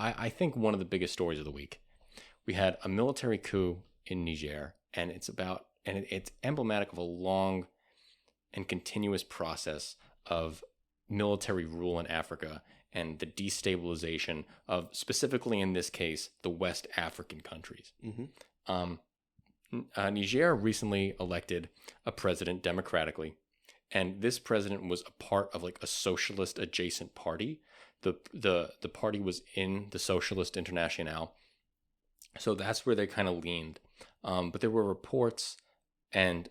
I think one of the biggest stories of the week, we had a military coup in Niger, and it's emblematic of a long and continuous process of military rule in Africa and the destabilization of, specifically in this case, the West African countries. Niger recently elected a president democratically, and this president was a part of like a socialist adjacent party. The party was in the Socialist Internationale, so that's where they kind of leaned. But there were reports, and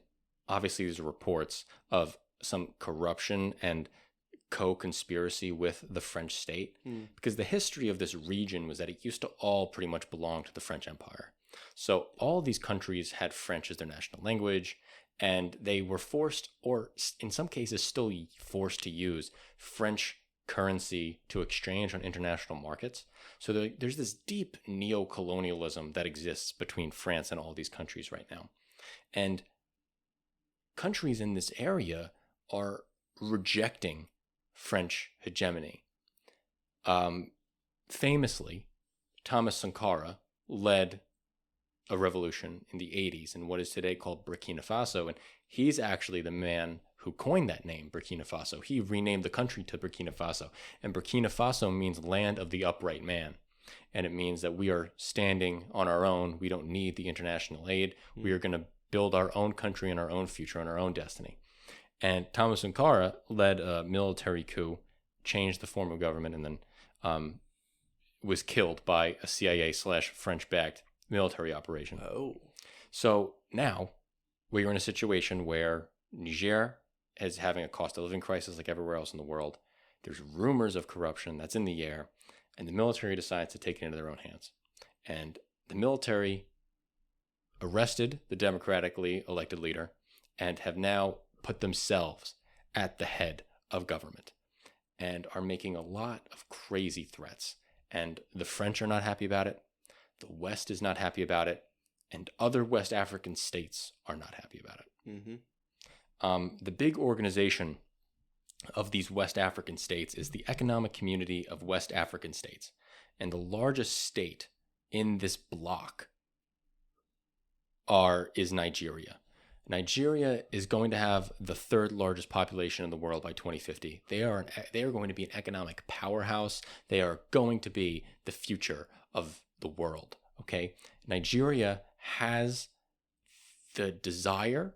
obviously these are reports of some corruption and co-conspiracy with the French state, because the history of this region was that it used to all pretty much belong to the French Empire. So all these countries had French as their national language, and they were forced, or in some cases still forced, to use French currency to exchange on international markets. So there's this deep neo-colonialism that exists between France and all these countries right now. And countries in this area are rejecting French hegemony. Famously, Thomas Sankara led a revolution in the 80s in what is today called Burkina Faso, and he's actually the man who coined that name, Burkina Faso. He renamed the country to Burkina Faso, and Burkina Faso means land of the upright man, and it means that we are standing on our own. We don't need the international aid. We are going to build our own country and our own future and our own destiny. And Thomas Sankara led a military coup, changed the form of government, and then was killed by a CIA/French-backed military operation. Oh. So now we are in a situation where Niger is having a cost of living crisis like everywhere else in the world. There's rumors of corruption that's in the air, and the military decides to take it into their own hands. And the military arrested the democratically elected leader and have now put themselves at the head of government and are making a lot of crazy threats. And the French are not happy about it. The West is not happy about it. And other West African states are not happy about it. The big organization of these West African states is the Economic Community of West African States. And the largest state in this bloc is Nigeria. Nigeria is going to have the third largest population in the world by 2050. They are going to be an economic powerhouse. They are going to be the future of the world. Okay, Nigeria has the desire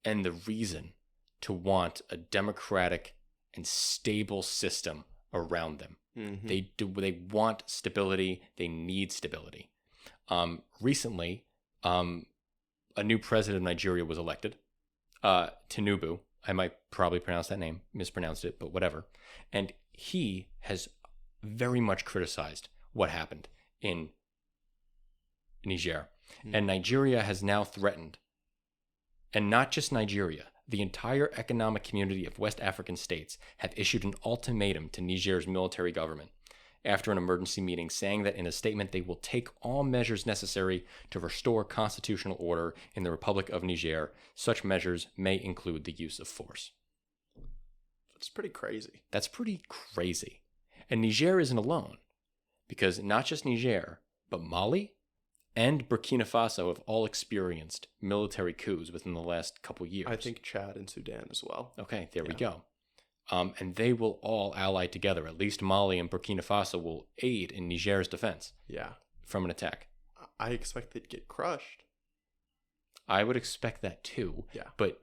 and the reason to want a democratic and stable system around them. They want stability. They need stability. Recently, a new president of Nigeria was elected, Tinubu. I might probably pronounce that name, mispronounced it, but whatever. And he has very much criticized what happened in Niger. And Nigeria has now threatened, and not just Nigeria, the entire economic community of West African states have issued an ultimatum to Niger's military government after an emergency meeting, saying that in a statement they will take all measures necessary to restore constitutional order in the Republic of Niger. Such measures may include the use of force. That's pretty crazy. That's pretty crazy. And Niger isn't alone, because not just Niger, but Mali and Burkina Faso have all experienced military coups within the last couple years. I think Chad and Sudan as well. Okay, there we go. And they will all ally together. At least Mali and Burkina Faso will aid in Niger's defense from an attack. I expect they'd get crushed. I would expect that too. Yeah. But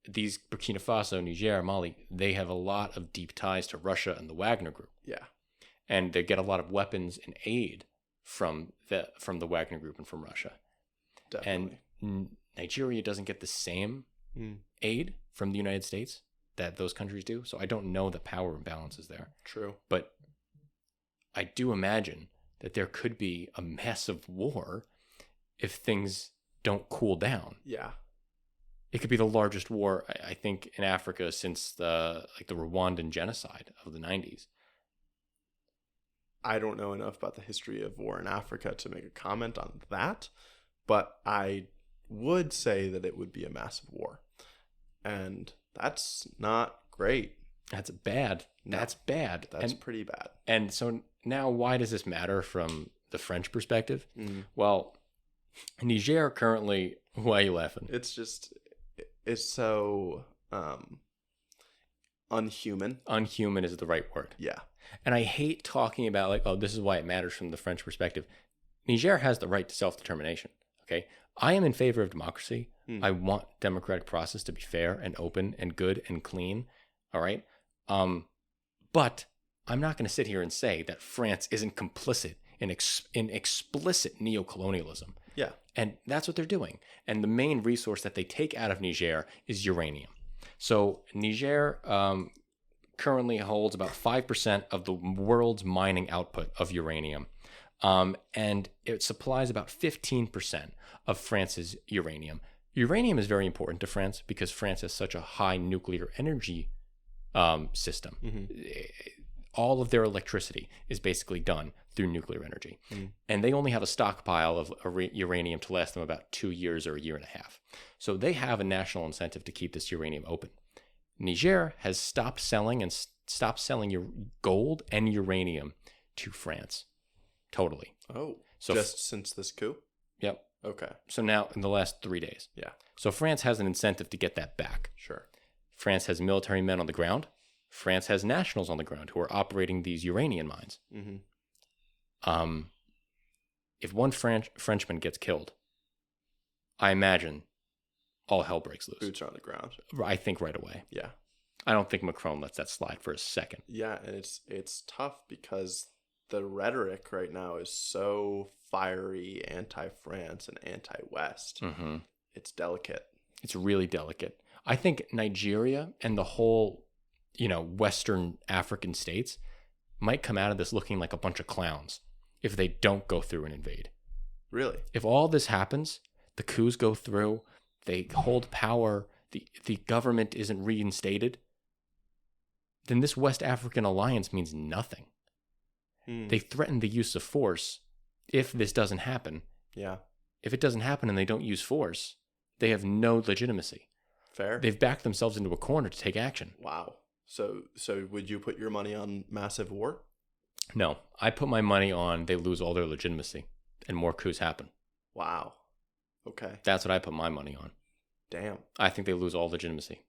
these Burkina Faso, Niger, Mali, they have a lot of deep ties to Russia and the Wagner Group. Yeah. And they get a lot of weapons and aid from the Wagner Group and from Russia. Definitely. And Nigeria doesn't get the same aid from the United States that those countries do. So I don't know the power imbalance is there. True. But I do imagine that there could be a massive war if things don't cool down. Yeah. It could be the largest war, I think, in Africa since the Rwandan genocide of the 90s. I don't know enough about the history of war in Africa to make a comment on that, but I would say that it would be a massive war. And that's not great. That's bad. That's bad. That's pretty bad. And so now, why does this matter from the French perspective? Mm. Well, Niger currently. Why are you laughing? It's so unhuman. Unhuman is the right word. Yeah. And I hate talking about like, oh, this is why it matters from the French perspective. Niger has the right to self-determination. Okay. I am in favor of democracy. I want democratic process to be fair and open and good and clean. All right. But I'm not going to sit here and say that France isn't complicit in explicit neocolonialism. Yeah. And that's what they're doing. And the main resource that they take out of Niger is uranium. So Niger currently holds about 5% of the world's mining output of uranium. And it supplies about 15% of France's uranium. Uranium is very important to France because France has such a high nuclear energy system. All of their electricity is basically done through nuclear energy. And they only have a stockpile of uranium to last them about 2 years or a year and a half. So they have a national incentive to keep this uranium open. Niger has stopped selling your gold and uranium to France. Totally. Oh, so just since this coup? Yep. Okay. So now in the last 3 days. Yeah. So France has an incentive to get that back. Sure. France has military men on the ground. France has nationals on the ground who are operating these uranium mines. If one Frenchman gets killed, I imagine all hell breaks loose. Boots are on the ground. I think right away. Yeah. I don't think Macron lets that slide for a second. Yeah, and it's tough because the rhetoric right now is so fiery, anti-France and anti-West. It's delicate. It's really delicate. I think Nigeria and the whole, Western African states might come out of this looking like a bunch of clowns if they don't go through and invade. Really? If all this happens, the coups go through, they hold power, the government isn't reinstated, then this West African alliance means nothing. They threaten the use of force if this doesn't happen. Yeah. If it doesn't happen and they don't use force, they have no legitimacy. Fair. They've backed themselves into a corner to take action. Wow. So would you put your money on massive war? No, I put my money on they lose all their legitimacy and more coups happen. Wow. Okay. That's what I put my money on. Damn. I think they lose all legitimacy.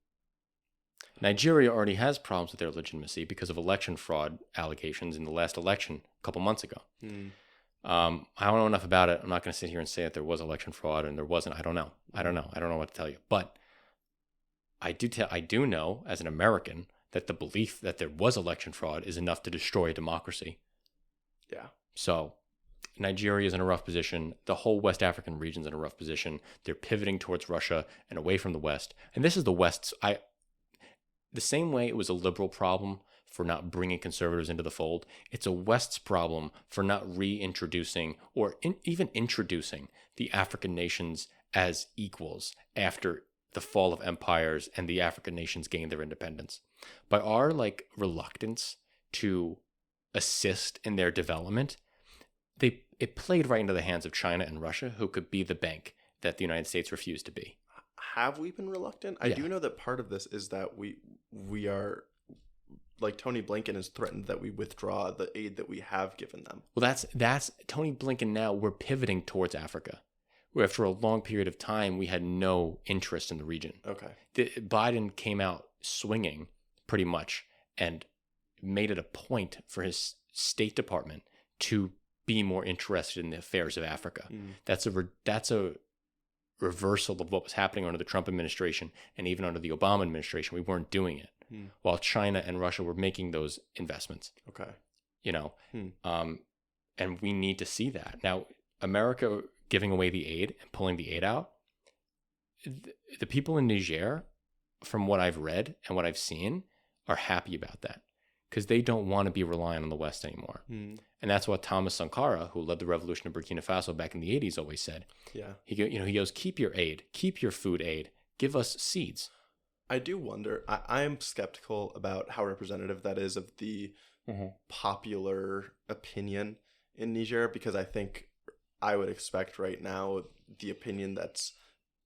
Nigeria already has problems with their legitimacy because of election fraud allegations in the last election a couple months ago. I don't know enough about it. I'm not going to sit here and say that there was election fraud and there wasn't. I don't know. I don't know what to tell you. But I do know as an American that the belief that there was election fraud is enough to destroy a democracy. Yeah. So Nigeria is in a rough position. The whole West African region's in a rough position. They're pivoting towards Russia and away from the West. And this is the West's. The same way it was a liberal problem for not bringing conservatives into the fold, it's a West's problem for not reintroducing or even introducing the African nations as equals after the fall of empires and the African nations gained their independence. By our reluctance to assist in their development, it played right into the hands of China and Russia, who could be the bank that the United States refused to be. Have we been reluctant? I do know that part of this is that we are, like Tony Blinken has threatened that we withdraw the aid that we have given them. Well, that's Tony Blinken now. We're pivoting towards Africa, where for a long period of time we had no interest in the region. Okay. Biden came out swinging pretty much and made it a point for his State Department to be more interested in the affairs of Africa. That's a reversal of what was happening under the Trump administration and even under the Obama administration. We weren't doing it while China and Russia were making those investments. Okay. And we need to see that. Now, America giving away the aid and pulling the aid out, the people in Niger, from what I've read and what I've seen, are happy about that because they don't want to be relying on the West anymore. And that's what Thomas Sankara, who led the revolution of Burkina Faso back in the 80s, always said. Yeah. He goes, keep your aid, keep your food aid, give us seeds. I do wonder, I am skeptical about how representative that is of the popular opinion in Niger, because I think I would expect right now the opinion that's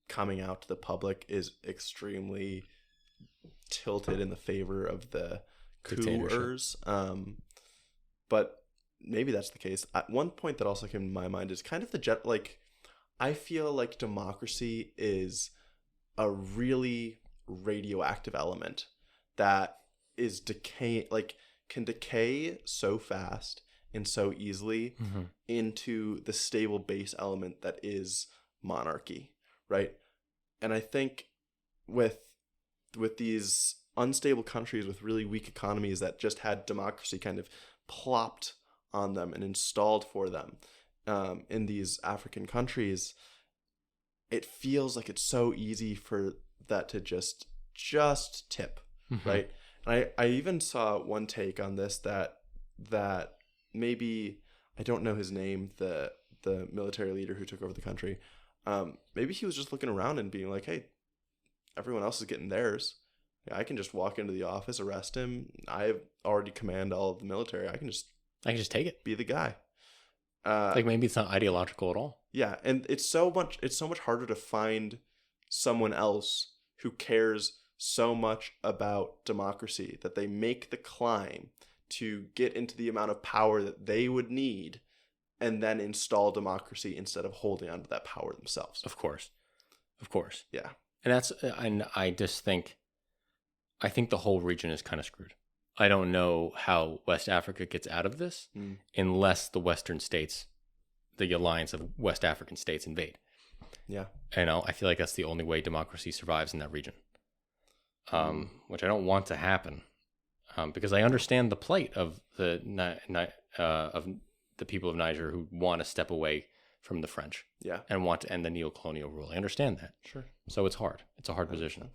coming out to the public is extremely tilted in the favor of the coupers. But maybe that's the case. One point that also came to my mind is kind of I feel like democracy is a really radioactive element that is can decay so fast and so easily into the stable base element that is monarchy, right? And I think with these unstable countries with really weak economies that just had democracy kind of plopped on them and installed for them in these African countries, it feels like it's so easy for that to just tip, right? And I even saw one take on this that maybe, I don't know his name, the military leader who took over the country, maybe he was just looking around and being like, hey, everyone else is getting theirs. Yeah, I can just walk into the office, arrest him. I already command all of the military. I can just take it. Be the guy. Maybe it's not ideological at all. Yeah, and it's so much harder to find someone else who cares so much about democracy that they make the climb to get into the amount of power that they would need and then install democracy instead of holding on to that power themselves. Of course. Yeah. And I just think, I think the whole region is kind of screwed. I don't know how West Africa gets out of this unless the Western states, the alliance of West African states, invade. Yeah. I feel like that's the only way democracy survives in that region, which I don't want to happen, because I understand the plight of the people of Niger who want to step away from the French, and want to end the neo-colonial rule. I understand that. Sure. So it's hard. It's a hard position.